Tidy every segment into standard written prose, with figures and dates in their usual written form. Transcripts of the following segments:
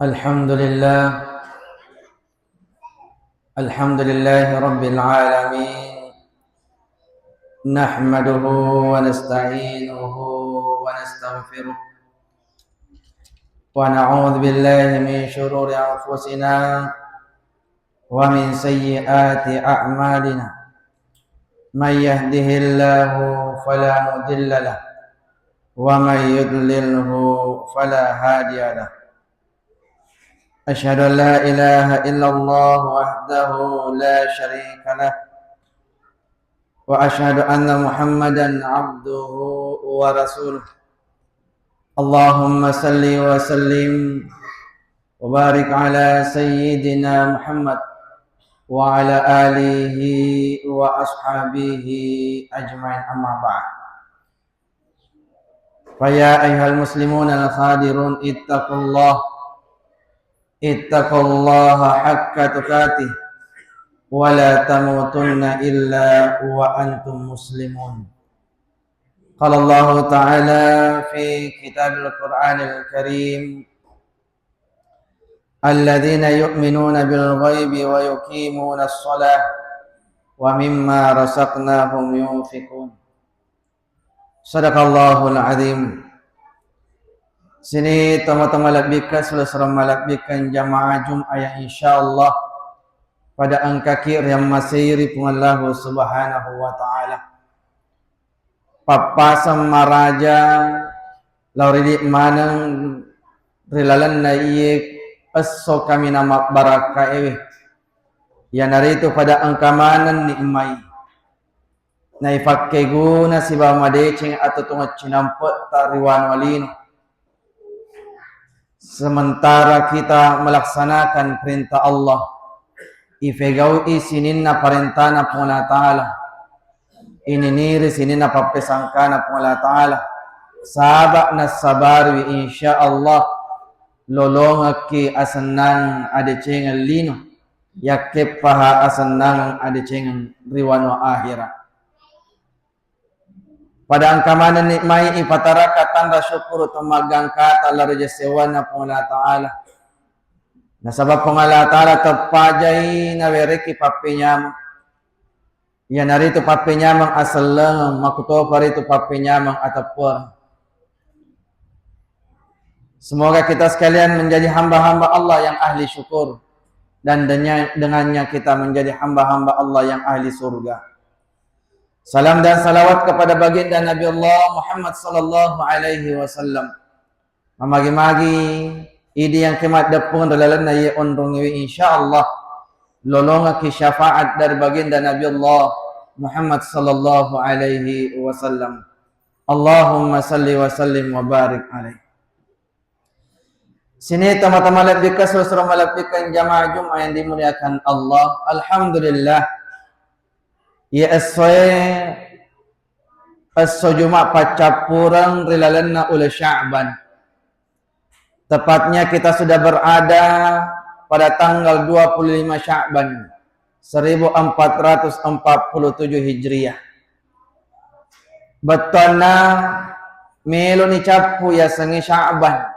الحمد لله الحمد لله رب العالمين نحمده ونستعينه ونستغفره ونعوذ بالله من شرور أنفسنا ومن سيئات أعمالنا من يهده الله فلا مضل له ومن يضلله فلا هادي له أشهد أن لا إله إلا الله وحده لا شريك له وأشهد أن محمدا عبده ورسوله اللهم صل وسلم وبارك على سيدنا محمد وعلى آله وأصحابه أجمعين أما بعد فيا أيها المسلمون الخادرون اتقوا الله حق تقاته ولا تموتن إلا وأنتم مسلمون. قال الله تعالى في كتاب القرآن الكريم الذين يؤمنون بالغيب ويقيمون الصلاة وممما رزقناهم ينفقون. صدق الله العظيم. Sini teman-teman labika selesai malabikan jamaah Jumat yang insyaallah pada angka kir yang masiri pengallahu subhanahu wa ta'ala. Papasam maraja lauridik manang rilalan na iye aso kami nama baraka ewe. Yang dari itu pada angka manan ni imai. Na ifakke guna si bamadecing atau tungat cinampet tariwan walino. Sementara kita melaksanakan perintah Allah, ifegaui sininna parentana Pengolah Ta'ala, ini niri sininna papesangkana Pengolah Ta'ala, sabak na sabarwi insyaallah lolongaki asanang adecengan lino, yakke paha asanang adecengan riwano akhirat. Pada angkamanan nikmai ipataraka tanda syukur tumagang kata laraja sewana Pengolah Ta'ala. Nasabab Pengolah Ta'ala terpajai nawereki papinyamang. Yang dari itu papinyamang asal lang makutopar itu papinyamang atapur. Semoga kita sekalian menjadi hamba-hamba Allah yang ahli syukur. Dan dengannya kita menjadi hamba-hamba Allah yang ahli surga. Salam dan salawat kepada baginda Nabi Allah Muhammad sallallahu alaihi wasallam. Mamagi-magi idi yang kemat depun dalalan na ye ondrongi insyaallah lolonga ki syafaat dari baginda Nabi Allah Muhammad sallallahu alaihi wasallam. Allahumma salli wa sallim wa barik alaihi. Sini teman-teman labika seluruh malabikan jamaah Jumat yang dimuliakan Allah. Alhamdulillah. Ya Jumat pacapurang rilalanna oleh Sya'ban. Tepatnya kita sudah berada pada tanggal 25 Sya'ban 1447 Hijriah. Betona melo ni capu ya sangi Sya'ban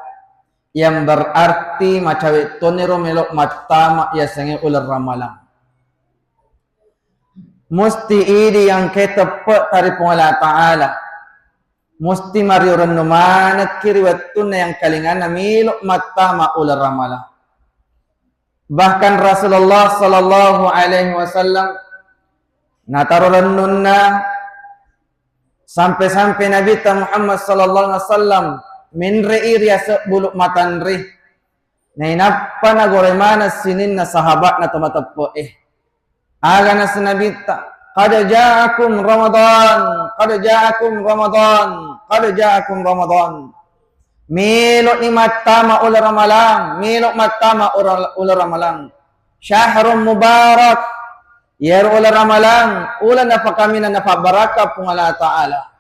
yang berarti macawe tonero melok matama ya sangi ular ramalan. Musti ini yang ketepet dari Pengolah Ta'ala. Musti mariuran numanat kiriwatun yang kalingan milok mata ma'ulah ramalah. Bahkan Rasulullah sallallahu alaihi wasallam nataruran nunna sampai-sampai Nabi Muhammad sallallahu alaihi wasallam minre'ir ya sebuluk matanri. Nainapa na goremana sinin na sahabat na tumatappo Agana senabita qad ja'akum Ramadan milok ni matama ula ramalang syahrun mubarak yar ula ramalang ula nafakamina nafabaraka Pengolah Ta'ala.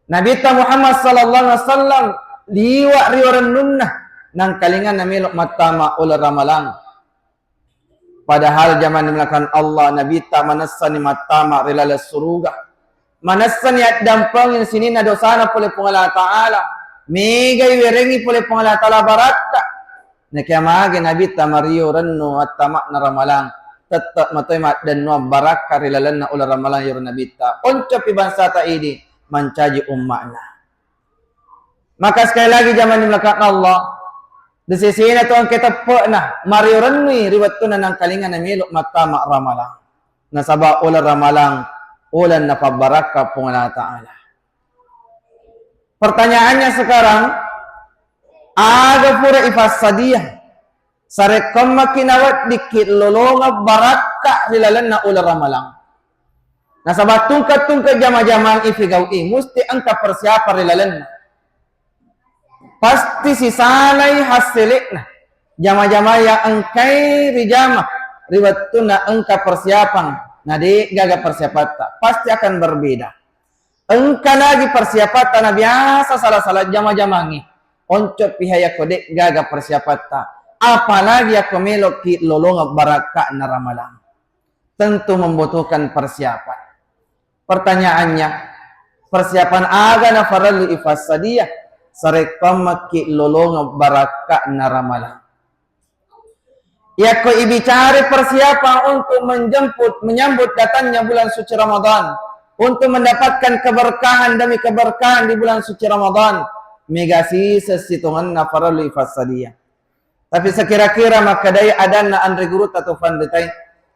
Nabi Muhammad sallallahu alaihi wasallam liwa riwaran nunnah nang kalingan na milok matama ula ramalang. Padahal zaman dimulakan Allah Nabi ta manassan ni matama rilala suruga. Manassan ya dampangin sini na dosana pole Pengolah Ta'ala. Megay werengi pole Pengolah Ta'ala baraka. Nakiamagi Nabi Mario renno at tamak na ramalang tetap matoy dan no barak karilalan na ular ramalan yor nabita onco pibansa ta ini mancaji ummana. Maka sekali lagi zaman dimelakat Allah di sisi ini tuan kita na Mario renni riwat tu nang kalingan na milok matamak ramalang nasaba ular ramalang ulan na pabaraka pung Allah Ta'ala. Pertanyaannya sekarang aga pura ifassadiyah sarekam makinawat dikit lolonga baraka hilalan na ular ramalang. Nasaba tungkat jama-jamang ifigawi musti angka persiapan hilalan na. Pasti si salay hasilik na jama-jama yang angkai rijama riwat tu na angka persiapan na di gaga persiapan ta pasti akan berbeda. Engka lagi persiapan ta na biasa salah-salah jama-jamangi oncot pihaya kodek gaga persiapan ta apalagi aku melok ki lolong baraka na ramalang. Tentu membutuhkan persiapan. Pertanyaannya, persiapan aga na faralu ifassadiyah sarekam ki lolong baraka na ramalang. Ya ko ibicari persiapan untuk menyambut datangnya bulan suci Ramadan, untuk mendapatkan keberkahan demi keberkahan di bulan suci Ramadan. Megasi sesitungan na faralu ifassadiyah. Tapi sekira-kira maka daya adan na andre gurut atau fandetai.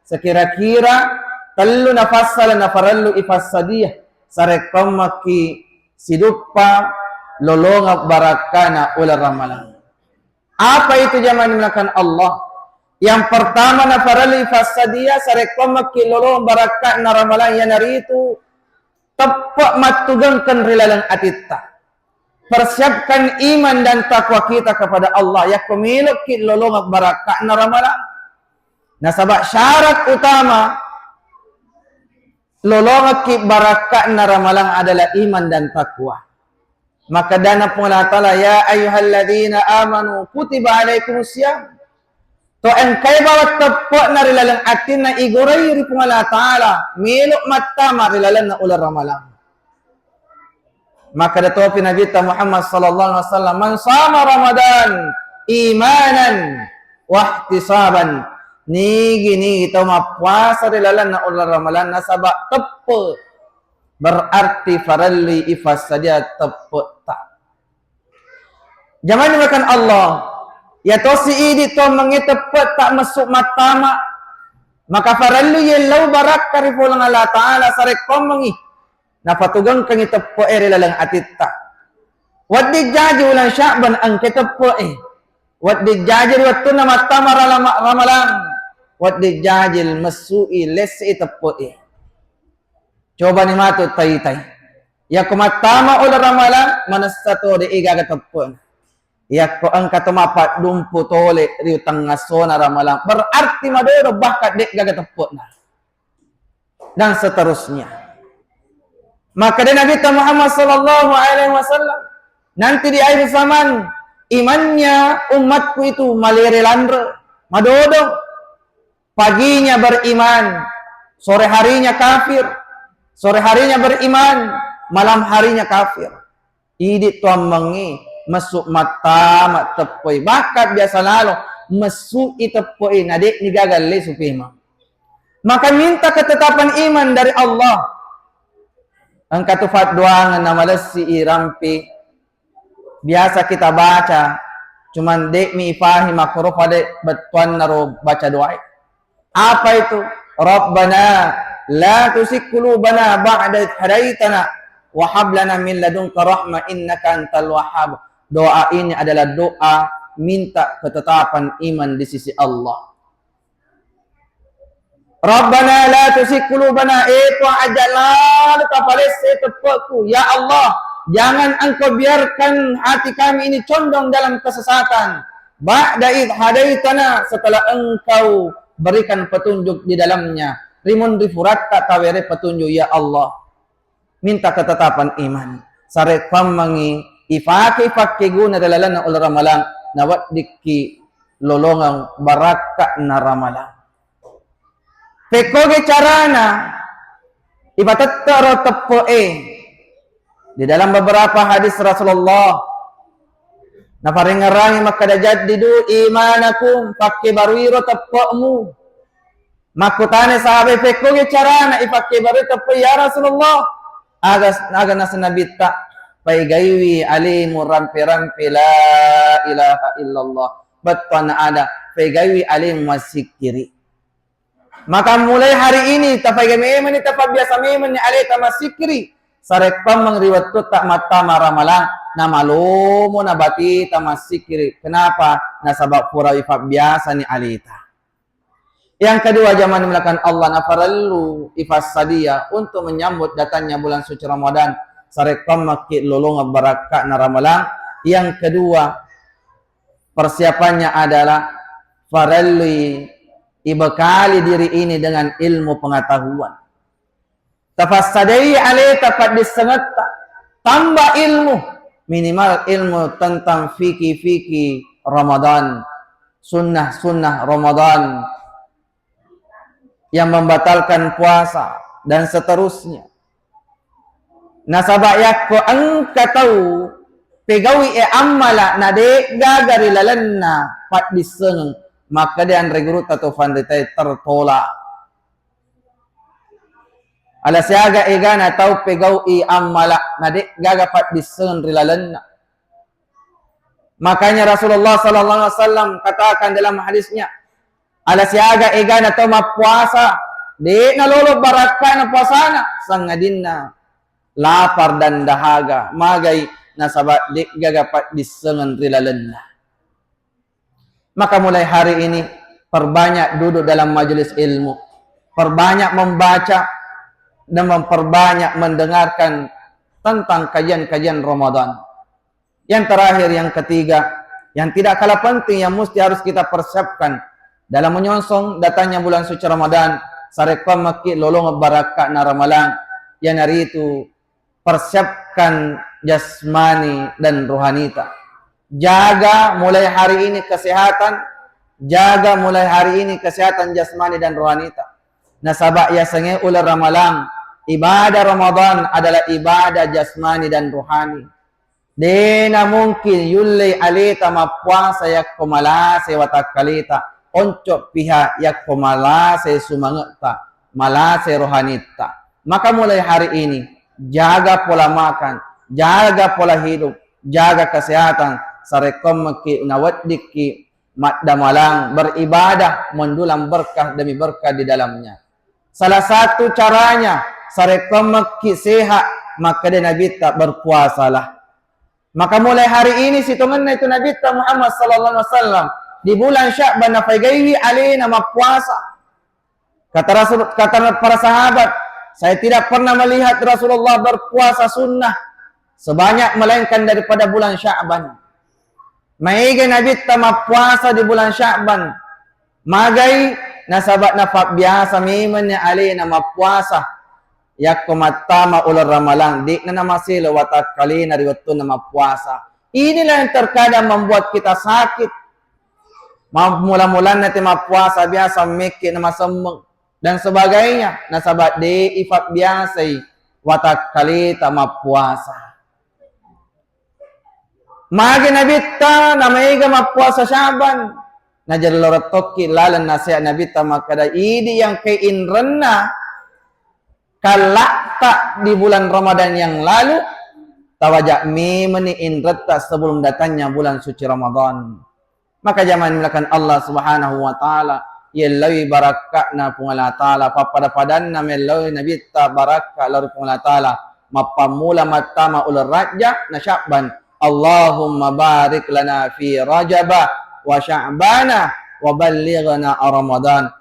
Sekira-kira telu na fassala na farallu ifassadiyah sarekam maki sidupa lolonga barakana ular ramalan. Apa itu zaman dimulakan Allah? Yang pertama na farallu ifassadiyah sarekam maki lolonga barakana ramalan yang hari itu tepat matugangkan rilalang atita. Persiapkan iman dan takwa kita kepada Allah. Ya pemilik lolong barakah na ramalan. Nasabak syarat utama lolong barakah na ramalan adalah iman dan takwa. Maka dana Allah Ta'ala ya ayyuhalladzina amanu kutiba alaikumusiyam. To engkay bawat tepat na rilalang atin na iguray ri Allah Ta'ala milok matama rilalang na ular ramalan. Maka datopi Nabi Muhammad sallallahu alaihi wasallam man sama Ramadan imanan wa ihtisaban nigi ito mapuasa rilalan na ular ramalan nasaba tepe berarti faralli ifassadiyah tepe ta. Zaman dimakan Allah ya to si idi to mangitepet tak masuk matama maka faralli yellau barak karifulang Allah Ta'ala sarekom mangi napatugang kang itepo rilalang atita. Wat di jaji ulang Sya'ban ang kitepo Wat di jaji waktu na matama ramalang. Wat di jaji masui les itepo Coba ni matu tay. Ya kumatama ulang ramalang manasato di igagatepo. Ya ko ang katumapat dumpu tole riutang ngasona ramalang. Berarti madoro bakat dek gagatepo na. Dan seterusnya. Maka dia Nabi Muhammad sallallahu alaihi wasallam nanti di akhir zaman imannya umatku itu malirilandre, madodo. Paginya beriman, sore harinya kafir. Sore harinya beriman, malam harinya kafir. Idi tuan mengi masuk mata mak tepoi. Bakat biasa lalu masuk itepoi nadik ni gagal le supima. Maka minta ketetapan iman dari Allah. Angka tufat doangan nama lesi irampi biasa kita baca cuman dek mi fahim akhuruf adek betuan naro baca doa. Apa itu? Rabbana la tusik qulubana ba'da idh hadaitana wa hab lana min ladunka rahmah innaka antal wahhab. Doa ini adalah doa minta ketetapan iman di sisi Allah. Rabbana la tusik qulubana itu ajalah kapalese tepatku ya Allah jangan engkau biarkan hati kami ini condong dalam kesesatan ba'da id hadaitana setelah engkau berikan petunjuk di dalamnya rimun rifuratta tawere petunjuk ya Allah minta ketetapan iman sare pamangi ifake guna dalalana ul ramalan nawat dikki lolongang baraka na ramalan. Pekoge carana ibatattaro teppoe di dalam beberapa hadis Rasulullah Naparingarangi makadajaddidu imanakum pakke barwiro tappa'mu. Makutane sahabe pekkoge carana ipakke baru tappe ya Rasulullah. Aga nasanabita pai gaiwi alimu rampe-rampe la ilaha illallah. Batana ada pai gaiwi alimu masikiri. Maka mulai hari ini tapai memen ni tapai biasa memen ni alita masikiri. Sarek pamang riwat tu tak mata maramalang nama lomo nabati tamasikiri. Kenapa? Nasabab pura ifab biasa ni alita. Yang kedua zaman melakukan Allah nafarallu ifas sadia untuk menyambut datangnya bulan suci Ramadan. Sarek pamaki lolong baraka naramalang. Yang kedua persiapannya adalah farallu ibekali diri ini dengan ilmu pengetahuan. Tafassadai alaih tapat disengeta. Tambah ilmu. Minimal ilmu tentang fikih-fikih Ramadan. Sunnah-sunnah Ramadan. Yang membatalkan puasa. Dan seterusnya. Nasabak yakko angka tahu. Pegawi ammala nade gagari lalanna. Pat diseng. Maka dia regurut atau fanditai tertolak. Ala siaga egana tau pegau i ammala nadik gagapat disen rilalanna. Makanya Rasulullah sallallahu alaihi wasallam katakan dalam hadisnya, ala siaga egana tau mapuasa, di nalolo baraka na puasana sangadinna lapar dan dahaga magai nasabak dik gagapat disen rilalanna. Maka mulai hari ini perbanyak duduk dalam majelis ilmu, perbanyak membaca dan memperbanyak mendengarkan tentang kajian-kajian Ramadan. Yang terakhir, yang ketiga, yang tidak kalah penting yang mesti harus kita persiapkan dalam menyongsong datangnya bulan suci Ramadan. Sarekam maki lolong baraka na ramalang. Yang hari itu persiapkan jasmani dan rohanita. Jaga mulai hari ini kesehatan, jaga mulai hari ini kesehatan jasmani dan rohanita. Nasabak ya senge ular ramalang. Ibadah Ramadan adalah ibadah jasmani dan rohani. Dena mungkin yulle alita mapuasa yak komalase watakalita. Oncok pihak yak komalase sumangeta. Malase rohanita. Maka mulai hari ini, jaga pola makan, jaga pola hidup, jaga kesehatan. Sarekom maki nawadiki madamalang beribadah mendulang berkah demi berkah di dalamnya. Salah satu caranya sarekom maki sehat, maka dia Nabi tak berpuasalah. Maka mulai hari ini situngan itu Nabi tak Muhammad sallallahu alaihi wasallam di bulan Sya'ban nafaigai alaina mapuasa. Kata para sahabat, saya tidak pernah melihat Rasulullah berpuasa sunnah sebanyak melainkan daripada bulan Sya'ban. Maiga Nabi tak mapuasa di bulan Sya'ban. Magai nasabat nafak biasa miman ya alaina mapuasa. Yak kumatama ular ramalang dik na namasilo watak kali na riwatun na mapuasa. Inilah yang terkadang membuat kita sakit. Mula-mula natin mapuasa biasa mikir na masamang dan sebagainya. Nasabat di ifat biasa watak kali ta mapuasa. Magi nabita na maiga mapuasa Syaban. Najallorat toki lalan nasihat nabita makada idi yang keinrenna kalakta di bulan Ramadan yang lalu tawajak mimani inrata sebelum datangnya bulan suci Ramadan. Maka zaman melakukan Allah Subhanahu wa taala yellawi barakna pungala taala papada padanna mellawi nabita barakka laru pungala taala mapamula matama ul raja na Sya'ban. Allahumma barik lana fi Rajaba wa Sya'bana wa ballighna Ramadan.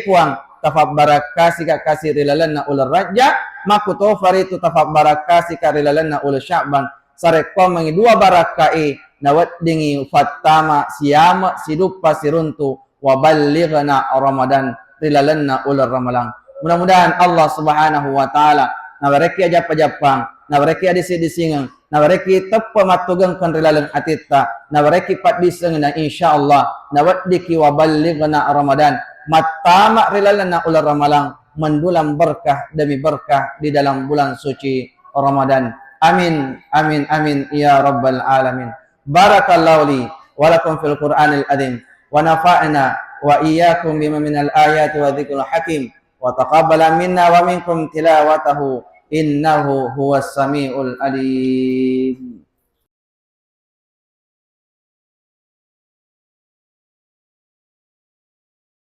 Puang tafab barakasi ka kasih rilalanna ul raja makuto faritu tafab barakasi ka rilalanna ul Sya'ban. Sarekko mangi dua barakai nawat dingi fatama siyama sidupa siruntu wa ballighna Ramadan rilalanna ul ramalang. Mudah-mudahan Allah Subhanahu wa taala nabareki aja pajapang, nabareki adisi-disingang, nabareki teppa matugang kan rilalang atita, nabareki pat diseng na insyaallah nawat diki wa ballighna Ramadan. Matama rilalanna ul ramalang mendulang berkah demi berkah di dalam bulan suci Ramadan. Amin, amin, amin, ya Rabbal Alamin. Barakallahu li wa lakum fil Qur'anil azim wa nafa'na wa iyyakum bima minal ayati wa dzikril hakim wa taqabbala minna wa minkum tilawatahu innahu huwas samiul alim.